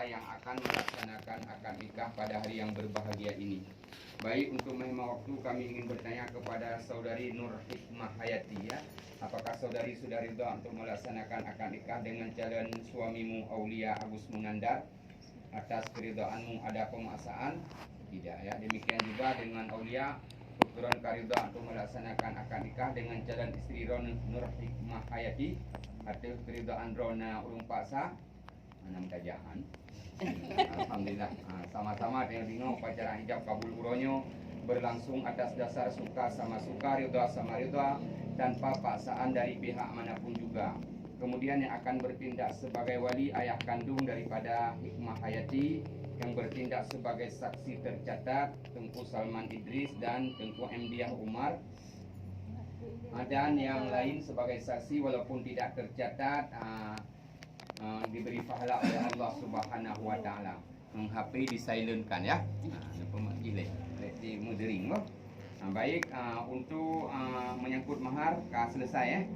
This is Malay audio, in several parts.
kita yang akan melaksanakan akad nikah pada hari yang berbahagia ini. Baik, untuk menghemat waktu kami ingin bertanya kepada saudari Nur Hikmah Hayati ya. Apakah saudari sudah ridha untuk melaksanakan akad nikah dengan calon suamimu Aulia Agus Munandar? Atas keridaanmu ada pemaksaan? Tidak ya. Demikian juga dengan Aulia Puturan Karida untuk melaksanakan akad nikah dengan calon istri Nur Hikmah Hayati. Atas keridaan Rona Ulung Paksa. Enam kajahan. Alhamdulillah, sama-sama dengan upacara hijab kabul uronyo berlangsung atas dasar suka sama suka, ridha sama ridha, tanpa paksaan dari pihak manapun juga. Kemudian yang akan bertindak sebagai wali ayah kandung daripada Hikmah Hayati, yang bertindak sebagai saksi tercatat Tengku Salman Idris dan Tengku Mdiah Umar. Dan yang lain sebagai saksi walaupun tidak tercatat, diberi pahala oleh Allah Subhanahu wa taala. HP disilentkan ya. Pemanggilan di mudering loh. Baik, untuk menyangkut mahar selesai ya.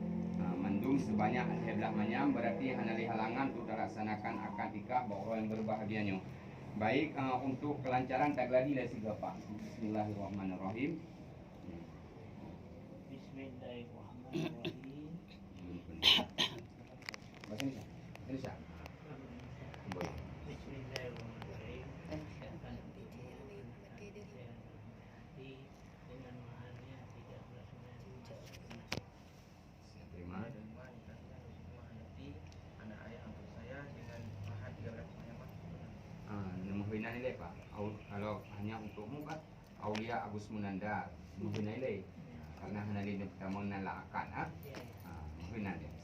Mandum sebanyak heblah manyam berarti hanali halangan untuk melaksanakan akad nikah bahwa yang berbahagianya. Baik, untuk kelancaran tagladi dari sigapa. Bismillahirrahmanirrahim. Bismillahirrahmanirrahim. Bahasa Indonesia. Boleh. Bismillahirrahmanirrahim. Saya akan dengan maharnya 13 Terima. Anak ayah angkat saya dengan mahar 13 mayamah. Menghina nilai Pak. Kalau hanya untukmu kan Aulia Agus Munandar menghina nilai. Karena hanali pertama nala akan menghina dia.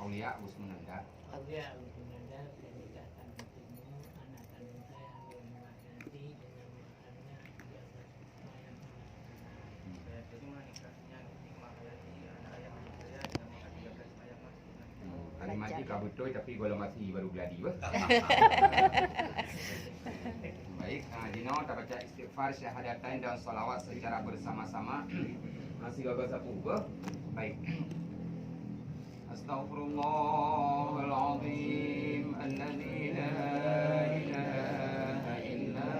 Aulia Agus Munandar. Aulia Agus Munandar, saya nikahkan untukmu anak kandung saya Nur Hayati dengan maharnya 13 mayamah. Saya terima nikahnya Hikmah Hayati, anak ayah angkat saya dengan mahar 13 mayamah. Alimati kabutoy tapi gola masih baru gladi bah. Baik, Dino kita baca istighfar, syahadatain dan salawat secara bersama-sama. Masih gagal sapu bah. Baik. Astaghfirullahaladzim alladzi la ilaha illa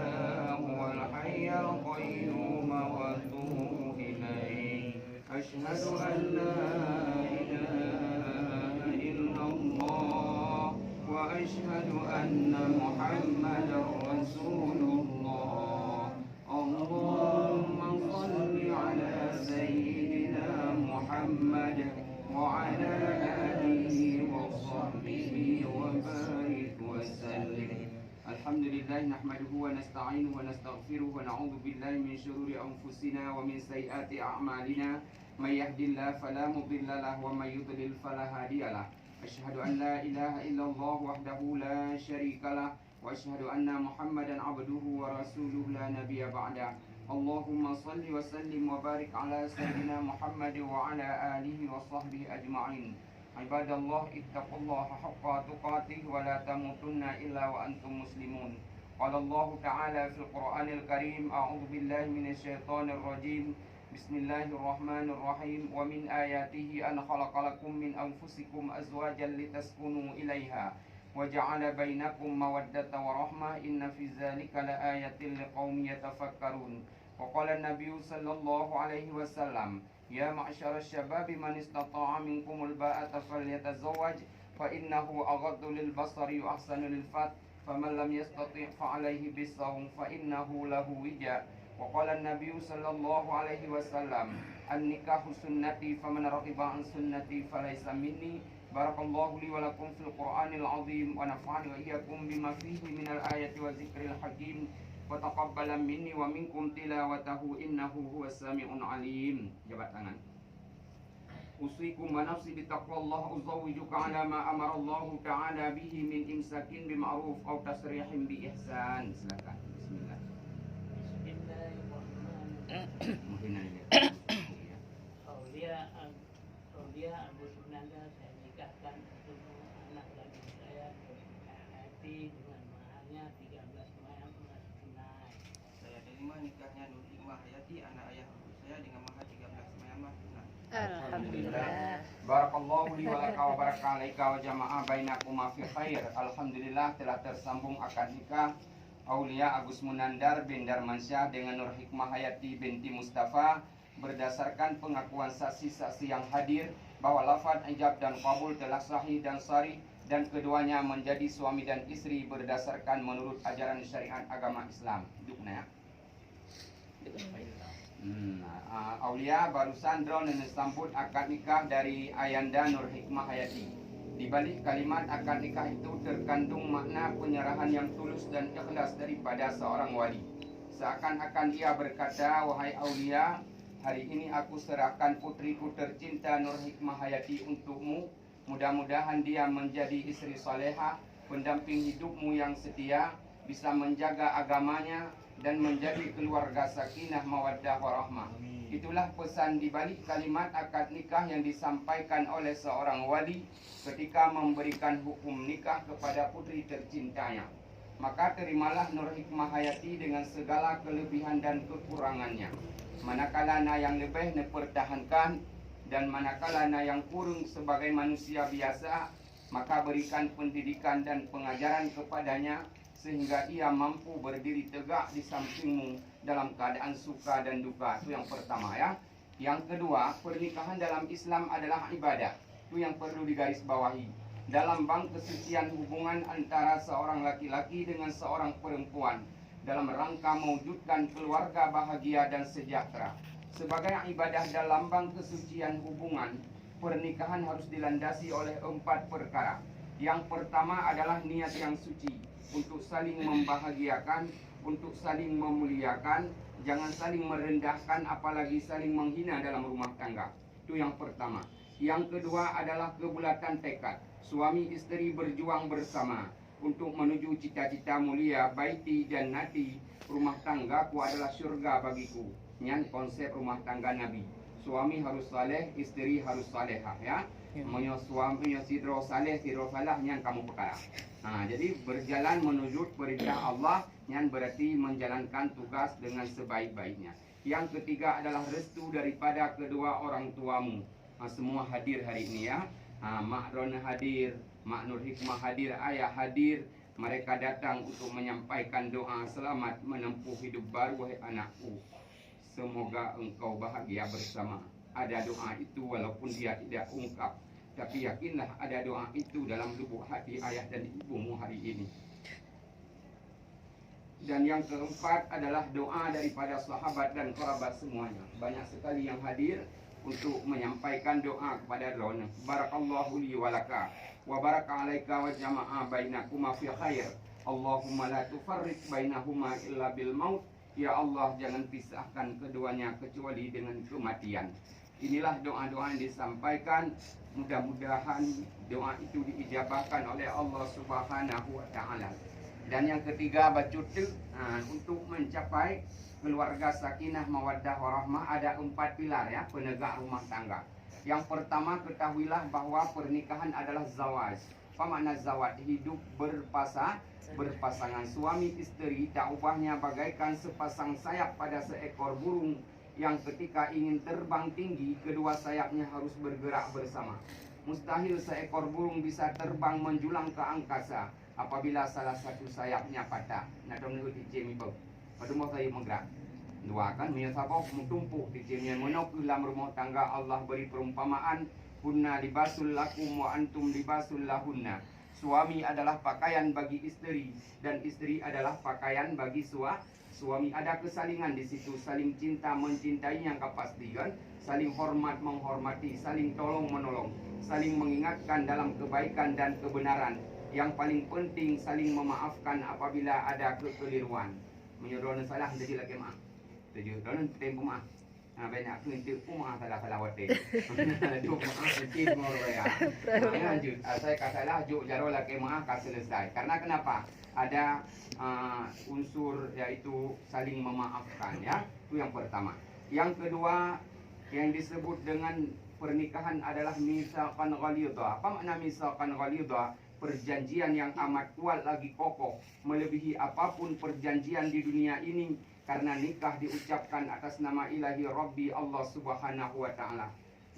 huwal hayyul qayyum wa atubu ilaih. Asyhadu an la ilaha illallah wa asyhadu anna Muhammadar Rasulullah. Allahumma shalli ala sayyidina Muhammad wa ala alihi wa sahbihi wa barik wa sallim. Alhamdulillah nahmaduhu wa nasta'inuhu wa nastaghfiruhu wa na'udzu billahi min shururi anfusina wa min sayyiati a'malina. May yahdihillahu fala mudilla lahu wa may yudlil fala hadiyalah. Asyhadu an la ilaha illallah wahdahu la syarika lah wa asyhadu anna Muhammadan abduhu wa rasuluhu la nabiyya ba'da. Allahumma salli wa sallim wa barik ala sayyidina Muhammad wa ala alihi wa sahbihi ajma'in. Ibadallah ittaqullaha haqqa tuqatih wa la tamutunna illa wa antum muslimun. Qala Allah ta'ala fil Qur'anil Karim, a'udzu billahi minasy syaithanir rajim. Bismillahirrahmanirrahim. Wa min ayatihi an khalaqalakum min anfusikum azwajan litaskunu ilaiha wa ja'ala bainakum mawaddatan wa rahmah. Inna fi dzalika laayatin liqaumin yatafakkarun. Wa qala an-nabiyyu sallallahu alaihi wasallam, ya ma'syarasy syababi man istata'a minkumul ba'ata falyatazawwaj fa innahu aghaddu lil basari wa ahsanu lil fat faman lam yastati' fa alaihi bisawm fa innahu lahu wija. Wa qala an-nabiyyu sallallahu alaihi wasallam, an-nikahu sunnati faman raghiba an sunnati falaysa minni. Barakallahu li wa lakum fil Qur'anil azim wa nafa'ani wa iyyakum bima fihi minal ayati wa zikril hakim. Wa taqabbala minni wa minkum tilawatahu innahu huwas sami'un alim. Jabat tangan. Usikum wa nafsi bitaqwallah, uzawwijuka ala ma amara Allah ta'ala bihi min imsakin bima'ruf aw tasrihin bi ihsan. Silakan. Bismillah. Bismillahirrahmanirrahim. Mungkin ada. Aulia Agus Munandar, saya nikahkan untuk anak kandung saya Nur Hayati dengan maharnya 13 mayam emas tunai. Saya terima nikahnya Nur Hikmah Hayati, anak ayah angkat saya dengan mahar 13 mayamah tunai. Alhamdulillah. Barakallahu li wa laka wa baraka alaika wa jama'a bainakuma fi khair. Alhamdulillah telah tersambung akad nikah Aulia Agus Munandar bin Darmansyah dengan Nur Hikmah Hayati binti Mustafa berdasarkan pengakuan saksi-saksi yang hadir bahwa lafaz ijab dan qabul telah sahih dan sharih dan keduanya menjadi suami dan istri berdasarkan menurut ajaran syariat agama Islam. Duduk ya. Aulia barusan drone sambut akad nikah dari Ayanda Nur Hikmah Hayati. Di balik kalimat akad nikah itu terkandung makna penyerahan yang tulus dan ikhlas daripada seorang wali. Seakan-akan ia berkata, wahai Aulia, hari ini aku serahkan putriku tercinta Nur Hikmah Hayati untukmu. Mudah-mudahan dia menjadi istri salehah, pendamping hidupmu yang setia, bisa menjaga agamanya dan menjadi keluarga sakinah mawaddah warahmah. Itulah pesan di balik kalimat akad nikah yang disampaikan oleh seorang wali ketika memberikan hukum nikah kepada putri tercintanya. Maka terimalah Nur Hikmah Hayati dengan segala kelebihan dan kekurangannya. Manakala na yang lebih dipertahankan dan manakala na yang kurang sebagai manusia biasa, maka berikan pendidikan dan pengajaran kepadanya sehingga ia mampu berdiri tegak di sampingmu dalam keadaan suka dan duka. Itu yang pertama ya. Yang kedua, pernikahan dalam Islam adalah ibadah. Itu yang perlu digarisbawahi. Dalam bang kesucian hubungan antara seorang laki-laki dengan seorang perempuan dalam rangka mewujudkan keluarga bahagia dan sejahtera. Sebagai ibadah dalam bang kesucian hubungan, pernikahan harus dilandasi oleh 4 perkara. Yang pertama adalah niat yang suci untuk saling membahagiakan, untuk saling memuliakan, jangan saling merendahkan apalagi saling menghina dalam rumah tangga. Itu yang pertama. Yang kedua adalah kebulatan tekad. Suami istri berjuang bersama untuk menuju cita-cita mulia, baiti dan nati, rumah tanggaku adalah syurga bagiku. Nyan konsep rumah tangga Nabi. Suami harus saleh, istri harus salehah ya. Menyo suami sidro saleh, sidro salah nyan kamu perkara. Nah, jadi berjalan menuju perintah Allah yang berarti menjalankan tugas dengan sebaik-baiknya. Yang ketiga adalah restu daripada kedua orang tuamu. Semua hadir hari ini ya. Mak Rona hadir, Mak Nur Hikmah hadir, ayah hadir. Mereka datang untuk menyampaikan doa selamat menempuh hidup baru wahai anakku. Semoga engkau bahagia bersama. Ada doa itu walaupun dia tidak ungkap. Tapi yakinlah ada doa itu dalam lubuk hati ayah dan ibumu hari ini. Dan yang keempat adalah doa daripada sahabat dan kerabat semuanya. Banyak sekali yang hadir untuk menyampaikan doa kepada Rona. Barakallahu li wa laka wa baraka alaika wa jama'a bainakuma fi khair. Allahumma la tufarriq bainahuma illa bil maut. Ya Allah, jangan pisahkan keduanya kecuali dengan kematian. Inilah doa-doa yang disampaikan. Mudah-mudahan doa itu diijabahkan oleh Allah Subhanahu wa taala. Dan yang ketiga bacutu, untuk mencapai keluarga sakinah mawaddah warahmah ada 4 pilar ya, penegak rumah tangga. Yang pertama, ketahuilah bahwa pernikahan adalah zawaj. Apa makna zawaj? Hidup berpasangan. Suami istri tak ubahnya bagaikan sepasang sayap pada seekor burung yang ketika ingin terbang tinggi, kedua sayapnya harus bergerak bersama. Mustahil seekor burung bisa terbang menjulang ke angkasa apabila salah satu sayapnya patah. Nak dong lu dicemi bau. Pada mau saya menggerak. Dua kan menyesabau mentumpuk diceminya menok dalam rumah tangga. Allah beri perumpamaan, hunna libasul lakum wa antum libasul lahunna. Suami adalah pakaian bagi istri dan istri adalah pakaian bagi suami. Ada kesalingan di situ, saling cinta mencintai yang kepastikan, saling hormat menghormati, saling tolong menolong, saling mengingatkan dalam kebaikan dan kebenaran. Yang paling penting saling memaafkan apabila ada kekeliruan. Menyuruh salah jadi lagi maaf. Tujuh tahun tempo maaf. Banyak tu itu maaf salah wate. Juk maaf sedih moro ya. Lanjut. Saya katalah juk jaro lagi maaf selesai. Karena kenapa? Ada unsur yaitu saling memaafkan ya. Itu yang pertama. Yang kedua yang disebut dengan pernikahan adalah misaqan ghalidha. Apa makna misaqan ghalidha? Perjanjian yang amat kuat lagi kokoh, melebihi apapun perjanjian di dunia ini, karena nikah diucapkan atas nama ilahi Rabbi Allah Subhanahu wa taala.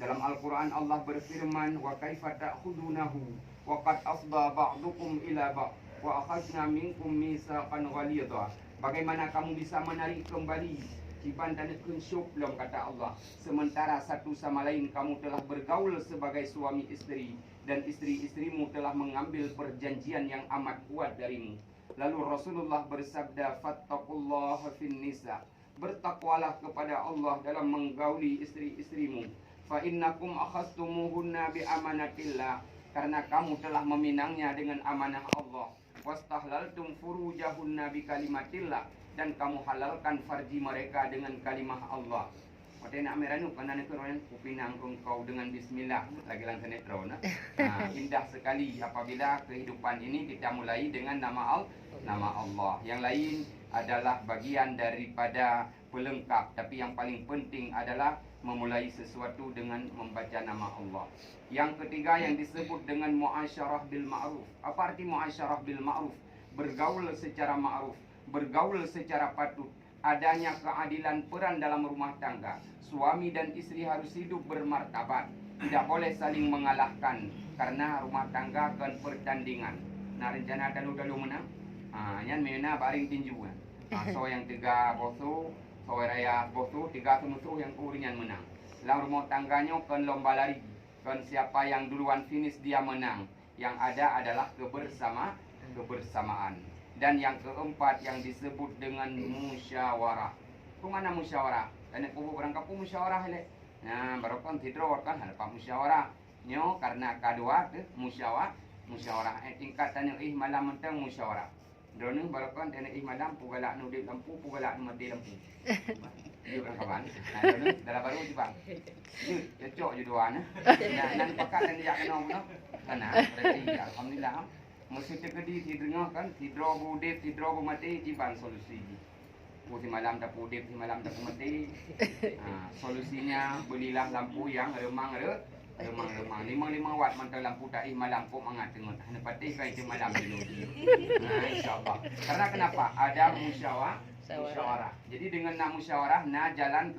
Dalam Al-Quran Allah berfirman, wa kaifa ta'khudunahu wa qad afdha ba'dukum ila ba'd wa akhadna minkum mitsaqan ghalidha. Bagaimana kamu bisa menarik kembali ciban dan kunsyuk belum, kata Allah, sementara satu sama lain kamu telah bergaul sebagai suami istri dan istri-istrimu telah mengambil perjanjian yang amat kuat darimu. Lalu Rasulullah bersabda, fattaqullaha fin nisa, bertakwalah kepada Allah dalam menggauli istri-istrimu. Fa innakum akhastumuhunna bi amanatillah, karena kamu telah meminangnya dengan amanah Allah. Wastahlaltum furujahunna bi kalimatillah, dan kamu halalkan farji mereka dengan kalimah Allah. Waktu nak meranu kanan keroyan kupinang engkau dengan bismillah lagi lang senetron. Indah sekali apabila kehidupan ini kita mulai dengan nama Allah. Yang lain adalah bagian daripada pelengkap, tapi yang paling penting adalah memulai sesuatu dengan membaca nama Allah. Yang ketiga yang disebut dengan muasyarah bil ma'ruf. Apa arti muasyarah bil ma'ruf? Bergaul secara ma'ruf, bergaul secara patut, adanya keadilan peran dalam rumah tangga. Suami dan istri harus hidup bermartabat, tidak boleh saling mengalahkan, karena rumah tangga kan pertandingan. Nah, rencana dalu-dalu menang. Yan mena baring tinju kan. So yang tiga bosu, so raya bosu, tiga musuh yang kuringan menang. Dalam rumah tangganya kan lomba lari, kan siapa yang duluan finish dia menang. Yang ada adalah kebersamaan. Dan yang keempat yang disebut dengan musyawarah. Kemana musyawarah? Nenek kubu orang kampung musyawarah le. Nah, baru kan tidro kan ada musyawarah. Nyo karena kedua tu musyawarah. Tingkatan yang malam mentang musyawarah. Drone baru kan nenek malam pugalak nu di lampu, pugalak nu mati lampu. Dia kan kawan. Nah, drone dalam baru tu bang. Cocok je dua nah. Nan pakat dan jak kena no. Kana berarti alhamdulillah. Mesti terkedi tidro kan, tidro budep, tidro mati jiban solusi. Si malam tak pudip, si malam tak mati. Solusinya belilah lampu yang remang 5 watt mantap lampu tak malam pun mangat tengok. Hanya patih kai tu malam dulu. Insyaallah. Karena kenapa? Ada musyawarah. Jadi dengan nak musyawarah, nak jalan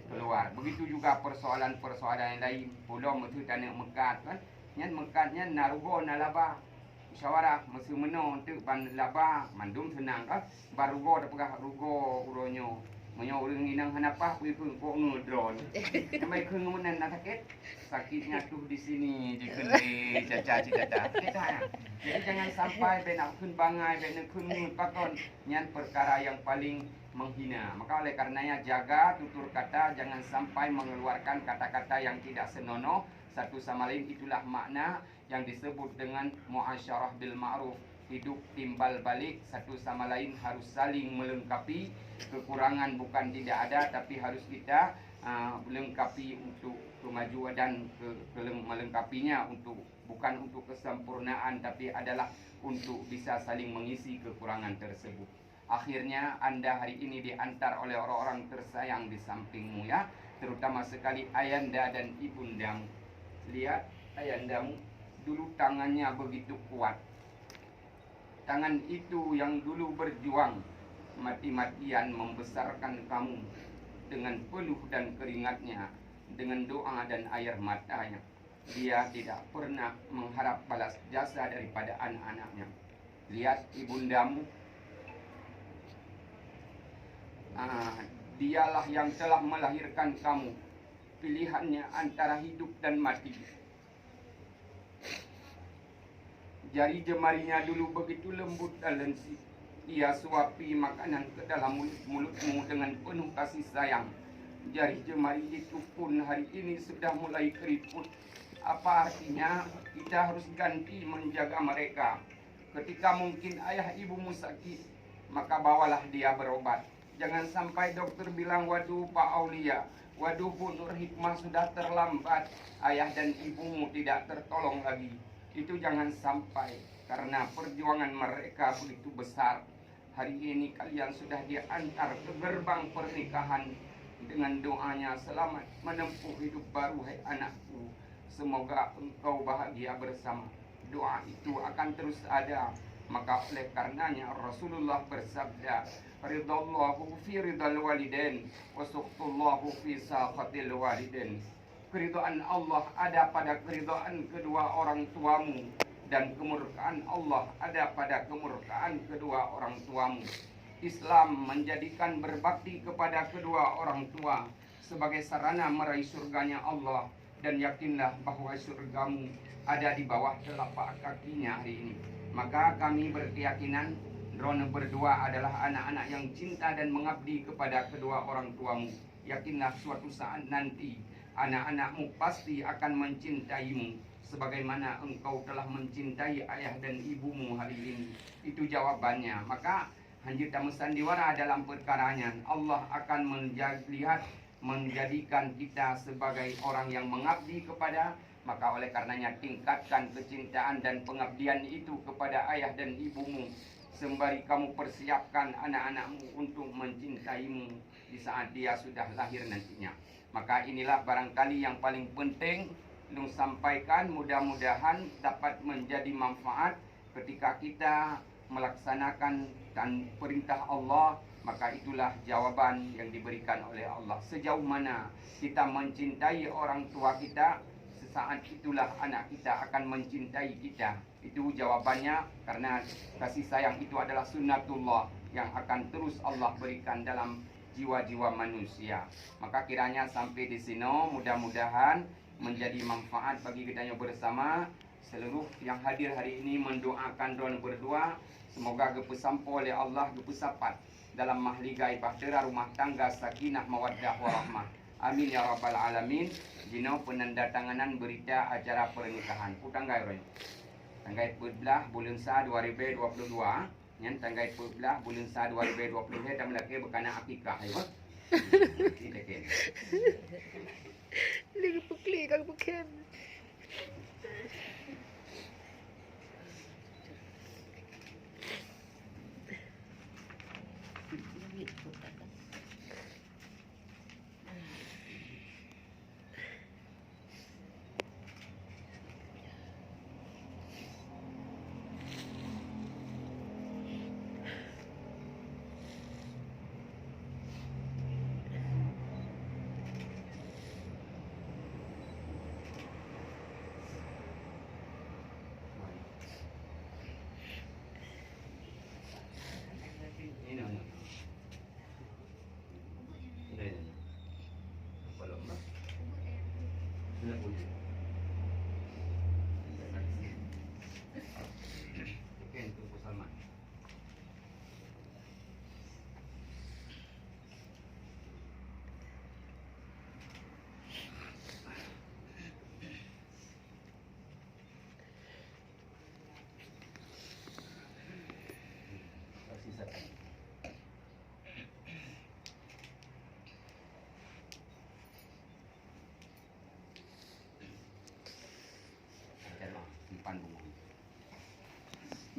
keluar. Begitu juga persoalan-persoalan yang lain. Pulau mesti tanah mekat kan. Nyan mekatnya narugo nalaba. Musyawarah mesti meno tu ban laba mandum senang kan barugo dak pegah rugo uronyo menyo urang inang hanapah kuwi pun ko ngedron sampai keung menan nak sakitnya tuh di sini di kendi caca cita jadi jangan sampai ben akun bangai ben keung pakon nyan perkara yang paling menghina. Maka oleh karenanya jaga tutur kata, jangan sampai mengeluarkan kata-kata yang tidak senonoh satu sama lain. Itulah makna yang disebut dengan muasyarah bil ma'ruf. Hidup timbal balik, satu sama lain harus saling melengkapi. Kekurangan bukan tidak ada, tapi harus kita melengkapi untuk kemajuan dan melengkapinya untuk bukan untuk kesempurnaan, tapi adalah untuk bisa saling mengisi kekurangan tersebut. Akhirnya Anda hari ini diantar oleh orang-orang tersayang di sampingmu ya, terutama sekali ayanda dan ibundamu. Lihat ayandamu dulu tangannya begitu kuat. Tangan itu yang dulu berjuang mati-matian membesarkan kamu dengan peluh dan keringatnya, dengan doa dan air matanya. Dia tidak pernah mengharap balas jasa daripada anak-anaknya. Lihat ibundamu, dialah yang telah melahirkan kamu. Pilihannya antara hidup dan mati. Jari jemarinya dulu begitu lembut dan lensi. Ia suapi makanan ke dalam mulutmu dengan penuh kasih sayang. Jari jemari itu pun hari ini sudah mulai keriput. Apa artinya? Kita harus ganti menjaga mereka. Ketika mungkin ayah ibumu sakit, maka bawalah dia berobat. Jangan sampai dokter bilang, waduh Pak Aulia, waduh Bu Nur Hikmah sudah terlambat, ayah dan ibumu tidak tertolong lagi. Itu jangan sampai, karena perjuangan mereka begitu besar. Hari ini kalian sudah diantar ke gerbang pernikahan dengan doanya, selamat menempuh hidup baru hai anakku. Semoga engkau bahagia bersama. Doa itu akan terus ada. Maka oleh karenanya Rasulullah bersabda, ridallahu fi ridal walidain wa suqtullahu fi saqatil walidain. keridhaan Allah ada pada keridhaan kedua orang tuamu, dan kemurkaan Allah ada pada kemurkaan kedua orang tuamu. Islam menjadikan berbakti kepada kedua orang tua sebagai sarana meraih surganya Allah, dan yakinlah bahwa surgamu ada di bawah telapak kakinya hari ini. Maka kami berkeyakinan drone berdua adalah anak-anak yang cinta dan mengabdi kepada kedua orang tuamu. Yakinlah suatu saat nanti anak-anakmu pasti akan mencintaimu sebagaimana engkau telah mencintai ayah dan ibumu hari ini. Itu jawabannya. Maka Hanji Tamu Sandiwara dalam perkaranya Allah akan menjadikan kita sebagai orang yang mengabdi kepada. Maka oleh karenanya tingkatkan kecintaan dan pengabdian itu kepada ayah dan ibumu, sembari kamu persiapkan anak-anakmu untuk mencintaimu di saat dia sudah lahir nantinya. Maka inilah barangkali yang paling penting Nung sampaikan, mudah-mudahan dapat menjadi manfaat ketika kita melaksanakan dan perintah Allah. Maka itulah jawaban yang diberikan oleh Allah. Sejauh mana kita mencintai orang tua kita, sesaat itulah anak kita akan mencintai kita. Itu jawabannya, karena kasih sayang itu adalah sunnatullah yang akan terus Allah berikan dalam jiwa-jiwa manusia. Maka kiranya sampai di sini mudah-mudahan menjadi manfaat bagi kita yang bersama. Seluruh yang hadir hari ini mendoakan drone berdua, semoga gepesampo oleh Allah gepesapat dalam mahligai bahtera rumah tangga sakinah mawaddah warahmah. Amin ya rabbal alamin. Dino penandatanganan berita acara pernikahan. Putanggai roy. Tanggai 14 bulan Sa 2022. Yang tanggai 14 bulan Sa 2020 dan melaki berkana akikah ya. Tidak. Lagi pekli kang peken.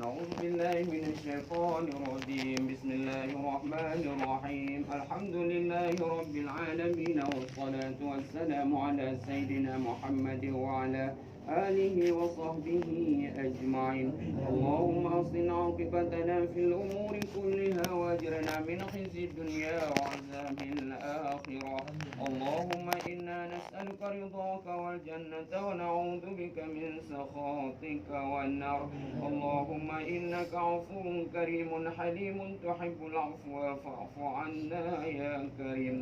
أعوذ بالله من الشيطان الرجيم. بسم الله الرحمن الرحيم. الحمد لله رب العالمين، والصلاة والسلام على سيدنا محمد وعلى آله وصحبه أجمعين. اللهم أصلح عاقبتنا في الأمور كلها وأجرنا من خزي الدنيا وعذاب الآخرة. اللهم إنا نسألك رضاك والجنة ونعوذ بك من سخطك والنار. اللهم إنك عفو كريم حليم تحب العفو فاعف عنا يا كريم.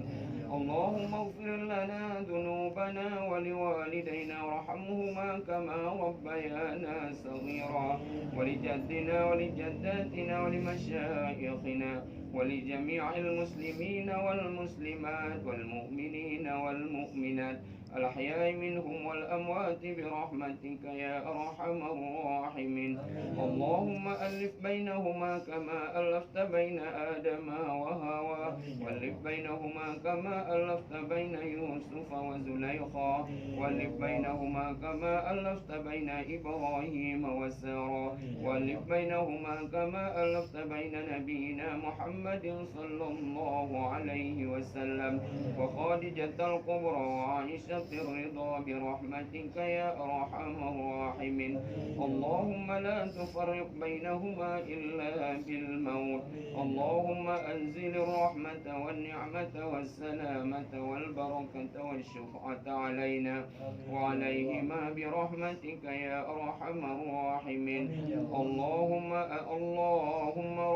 اللهم اغفر لنا ذنوبنا ولوالدينا وارحمهما كما ربيانا صغيرا، ولجدنا ولجداتنا ولمشايخنا ولجميع المسلمين والمسلمات والمؤمنين والمؤمنات الأحياء منهم والأموات برحمتك يا أرحم الراحمين. اللهم ألف بينهما كما ألفت بين آدم وهوى، وألف بينهما كما ألفت بين يوسف وزليخا، وألف بينهما كما ألفت بين إبراهيم وسارة، وألف بينهما كما ألفت بين نبينا محمد صلى الله عليه وسلم وخادجة الكبرى وعائشة الرضا برحمتك يا أرحم الراحمين. اللهم لا تفرق بينهما إلا بالموت. اللهم أنزل الرحمة والنعمة والسلامة والبركة والشفعة علينا وعليهما برحمتك يا أرحم الراحمين. اللهم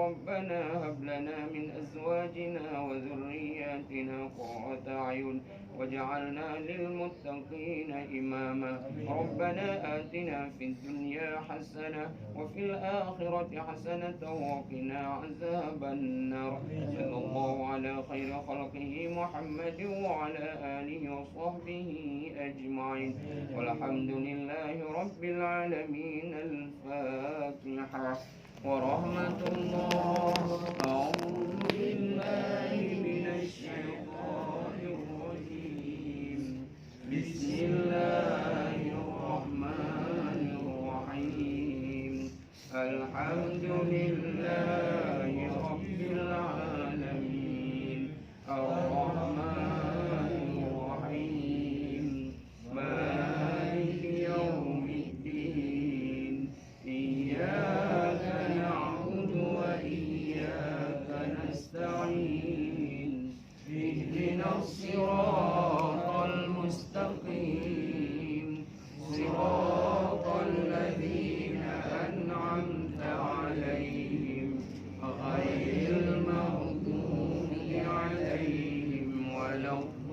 ربنا هب لنا من أزواجنا وذرياتنا قرة أعين واجعلنا للمتقين إماما. ربنا آتنا في الدنيا حسنة وفي الآخرة حسنة وقنا عذاب النار. صلى الله على خير خلقه محمد وعلى آله وصحبه أجمعين والحمد لله رب العالمين. الفاتحة. ورحمة الله. أعوذ بالله من الشيطان الرجيم. بسم الله الرحمن الرحيم. الحمد لله رب العالمين. الرحمن الرحيم. مالك يوم الدين. إياك نعبد وإياك نستعين. اهدنا الصراط المستقيم. صراط الذين أنعمت عليهم غير المغضوب عليهم ولا الضالين.